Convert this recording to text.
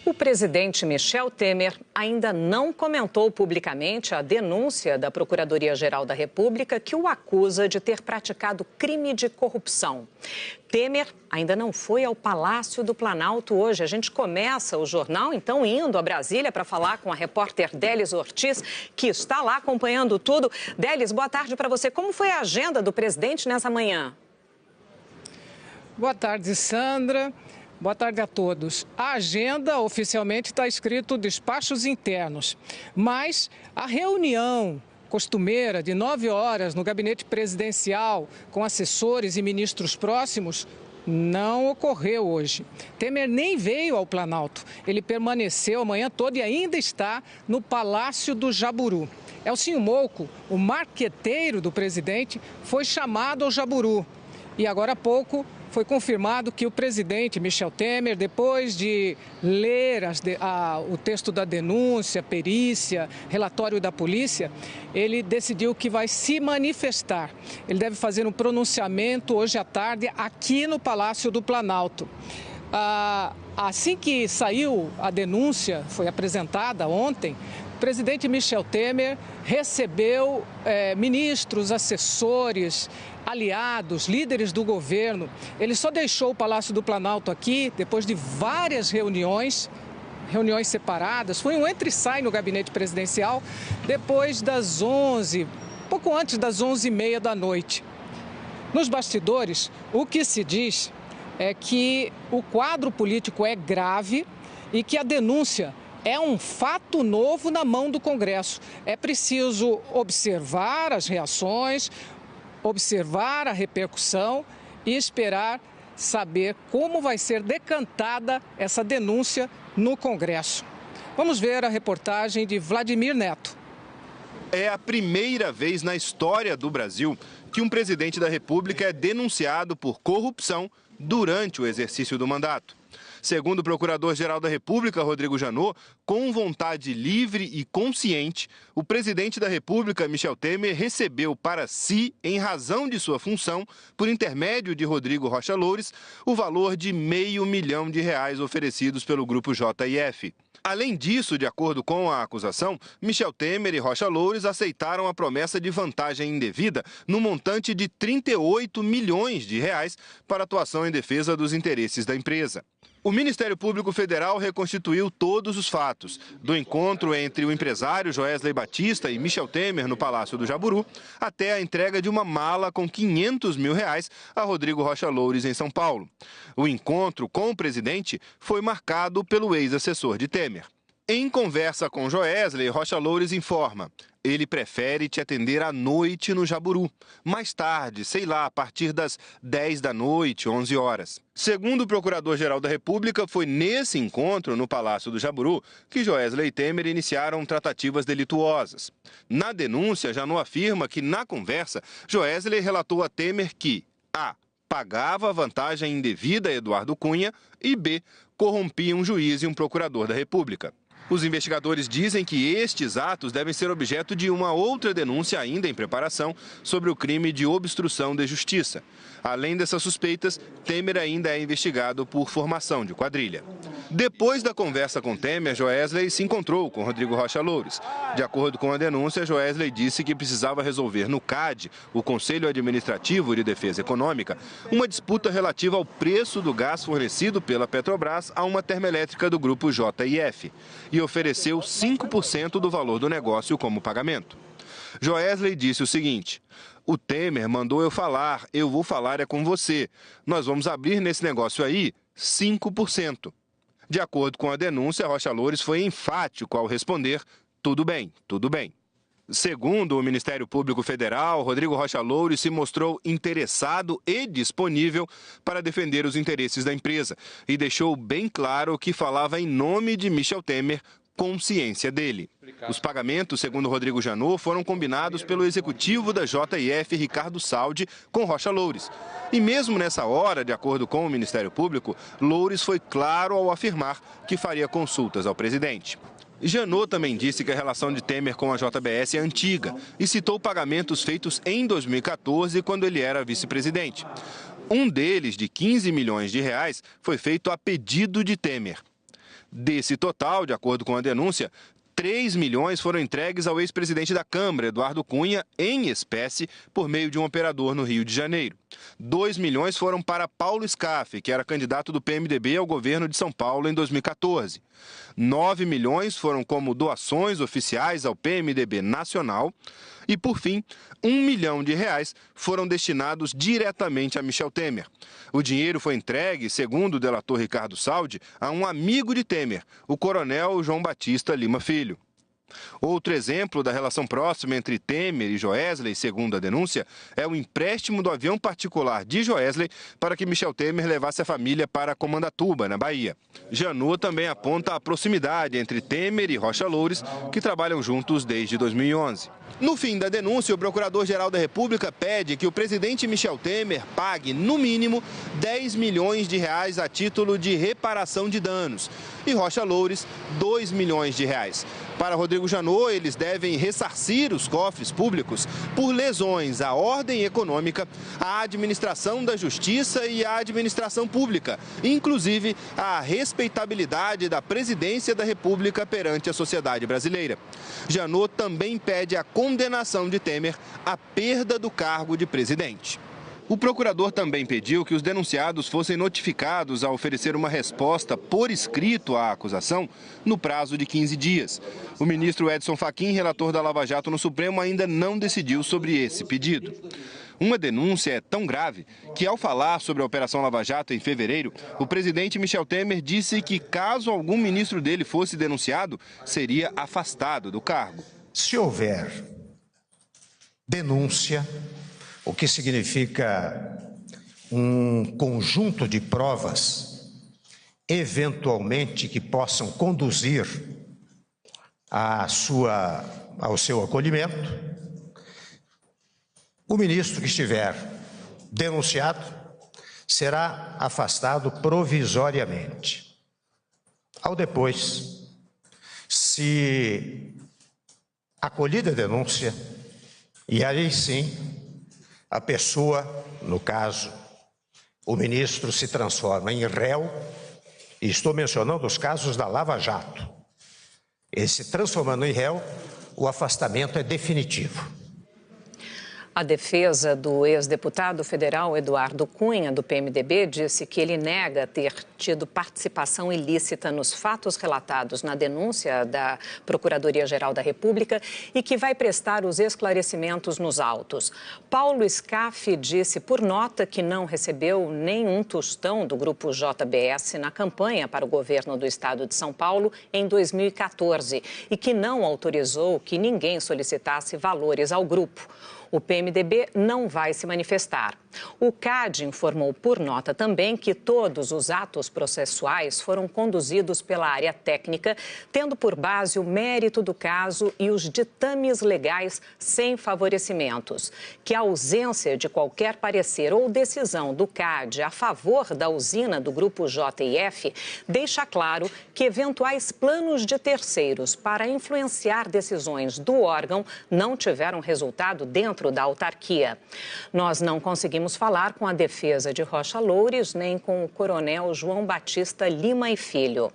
O presidente Michel Temer ainda não comentou publicamente a denúncia da Procuradoria-Geral da República que o acusa de ter praticado crime de corrupção. Temer ainda não foi ao Palácio do Planalto hoje. A gente começa o jornal, então, indo a Brasília para falar com a repórter Délis Ortiz, que está lá acompanhando tudo. Délis, boa tarde para você. Como foi a agenda do presidente nessa manhã? Boa tarde, Sandra. Boa tarde a todos. A agenda oficialmente está escrito despachos internos, mas a reunião costumeira de 9 horas no gabinete presidencial com assessores e ministros próximos não ocorreu hoje. Temer nem veio ao Planalto. Ele permaneceu a manhã toda e ainda está no Palácio do Jaburu. Elcinho Mouco, o marqueteiro do presidente, foi chamado ao Jaburu e agora há pouco foi confirmado que o presidente Michel Temer, depois de ler o texto da denúncia, perícia, relatório da polícia, ele decidiu que vai se manifestar. Ele deve fazer um pronunciamento hoje à tarde aqui no Palácio do Planalto. Assim que saiu a denúncia, foi apresentada ontem, o presidente Michel Temer recebeu ministros, assessores, aliados, líderes do governo. Ele só deixou o Palácio do Planalto aqui depois de várias reuniões separadas. Foi um entra e sai no gabinete presidencial depois das 11, pouco antes das 11h30 da noite. Nos bastidores, o que se diz é que o quadro político é grave e que a denúncia é um fato novo na mão do Congresso. É preciso observar as reações, observar a repercussão e esperar saber como vai ser decantada essa denúncia no Congresso. Vamos ver a reportagem de Vladimir Neto. É a primeira vez na história do Brasil que um presidente da República é denunciado por corrupção durante o exercício do mandato. Segundo o Procurador-Geral da República, Rodrigo Janot, com vontade livre e consciente, o presidente da República, Michel Temer, recebeu para si, em razão de sua função, por intermédio de Rodrigo Rocha Loures, o valor de R$500 milhão oferecidos pelo Grupo JIF. Além disso, de acordo com a acusação, Michel Temer e Rocha Loures aceitaram a promessa de vantagem indevida no montante de R$38 milhões para atuação em defesa dos interesses da empresa. O Ministério Público Federal reconstituiu todos os fatos, do encontro entre o empresário Joesley Batista e Michel Temer no Palácio do Jaburu, até a entrega de uma mala com R$500 mil a Rodrigo Rocha Loures em São Paulo. O encontro com o presidente foi marcado pelo ex-assessor de Temer. Em conversa com Joesley, Rocha Loures informa: ele prefere te atender à noite no Jaburu, mais tarde, sei lá, a partir das 10 da noite, 11 horas. Segundo o Procurador-Geral da República, foi nesse encontro no Palácio do Jaburu que Joesley e Temer iniciaram tratativas delituosas. Na denúncia, Janot afirma que, na conversa, Joesley relatou a Temer que a. pagava vantagem indevida a Eduardo Cunha e b. corrompia um juiz e um procurador da República. Os investigadores dizem que estes atos devem ser objeto de uma outra denúncia ainda em preparação sobre o crime de obstrução de justiça. Além dessas suspeitas, Temer ainda é investigado por formação de quadrilha. Depois da conversa com Temer, Joesley se encontrou com Rodrigo Rocha Loures. De acordo com a denúncia, Joesley disse que precisava resolver no CAD, o Conselho Administrativo de Defesa Econômica, uma disputa relativa ao preço do gás fornecido pela Petrobras a uma termoelétrica do grupo JIF e ofereceu 5% do valor do negócio como pagamento. Joesley disse o seguinte: o Temer mandou eu vou falar é com você. Nós vamos abrir nesse negócio aí 5%. De acordo com a denúncia, Rocha Loures foi enfático ao responder: tudo bem, tudo bem. Segundo o Ministério Público Federal, Rodrigo Rocha Loures se mostrou interessado e disponível para defender os interesses da empresa e deixou bem claro que falava em nome de Michel Temer, com ciência dele. Os pagamentos, segundo Rodrigo Janot, foram combinados pelo executivo da JIF, Ricardo Saldi, com Rocha Loures. E mesmo nessa hora, de acordo com o Ministério Público, Loures foi claro ao afirmar que faria consultas ao presidente. Janot também disse que a relação de Temer com a JBS é antiga e citou pagamentos feitos em 2014, quando ele era vice-presidente. Um deles, de R$15 milhões, foi feito a pedido de Temer. Desse total, de acordo com a denúncia, 3 milhões foram entregues ao ex-presidente da Câmara, Eduardo Cunha, em espécie, por meio de um operador no Rio de Janeiro. 2 milhões foram para Paulo Scaff, que era candidato do PMDB ao governo de São Paulo em 2014. 9 milhões foram como doações oficiais ao PMDB nacional. E, por fim, R$ 1 milhão foram destinados diretamente a Michel Temer. O dinheiro foi entregue, segundo o delator Ricardo Saldi, a um amigo de Temer, o coronel João Batista Lima Filho. Outro exemplo da relação próxima entre Temer e Joesley, segundo a denúncia, é o empréstimo do avião particular de Joesley para que Michel Temer levasse a família para Comandatuba, na Bahia. Janot também aponta a proximidade entre Temer e Rocha Loures, que trabalham juntos desde 2011. No fim da denúncia, o Procurador-Geral da República pede que o presidente Michel Temer pague, no mínimo, 10 milhões de reais a título de reparação de danos e Rocha Loures, 2 milhões de reais. Para Rodrigo Janot, eles devem ressarcir os cofres públicos por lesões à ordem econômica, à administração da justiça e à administração pública, inclusive à respeitabilidade da presidência da República perante a sociedade brasileira. Janot também pede a condenação de Temer à perda do cargo de presidente. O procurador também pediu que os denunciados fossem notificados a oferecer uma resposta por escrito à acusação no prazo de 15 dias. O ministro Edson Fachin, relator da Lava Jato no Supremo, ainda não decidiu sobre esse pedido. Uma denúncia é tão grave que, ao falar sobre a Operação Lava Jato em fevereiro, o presidente Michel Temer disse que, caso algum ministro dele fosse denunciado, seria afastado do cargo. Se houver denúncia, o que significa um conjunto de provas, eventualmente, que possam conduzir ao seu acolhimento, o ministro que estiver denunciado será afastado provisoriamente. Ao depois, se acolhida a denúncia, e aí sim, a pessoa, no caso, o ministro se transforma em réu, e estou mencionando os casos da Lava Jato. E se transformando em réu, o afastamento é definitivo. A defesa do ex-deputado federal Eduardo Cunha, do PMDB, disse que ele nega ter tido participação ilícita nos fatos relatados na denúncia da Procuradoria-Geral da República e que vai prestar os esclarecimentos nos autos. Paulo Scaff disse por nota que não recebeu nenhum tostão do grupo JBS na campanha para o governo do estado de São Paulo em 2014 e que não autorizou que ninguém solicitasse valores ao grupo. O PMDB não vai se manifestar. O CAD informou por nota também que todos os atos processuais foram conduzidos pela área técnica, tendo por base o mérito do caso e os ditames legais sem favorecimentos. Que a ausência de qualquer parecer ou decisão do CAD a favor da usina do grupo JF deixa claro que eventuais planos de terceiros para influenciar decisões do órgão não tiveram resultado dentro da autarquia. Nós não conseguimos falar com a defesa de Rocha Loures nem com o coronel João Batista Lima e Filho.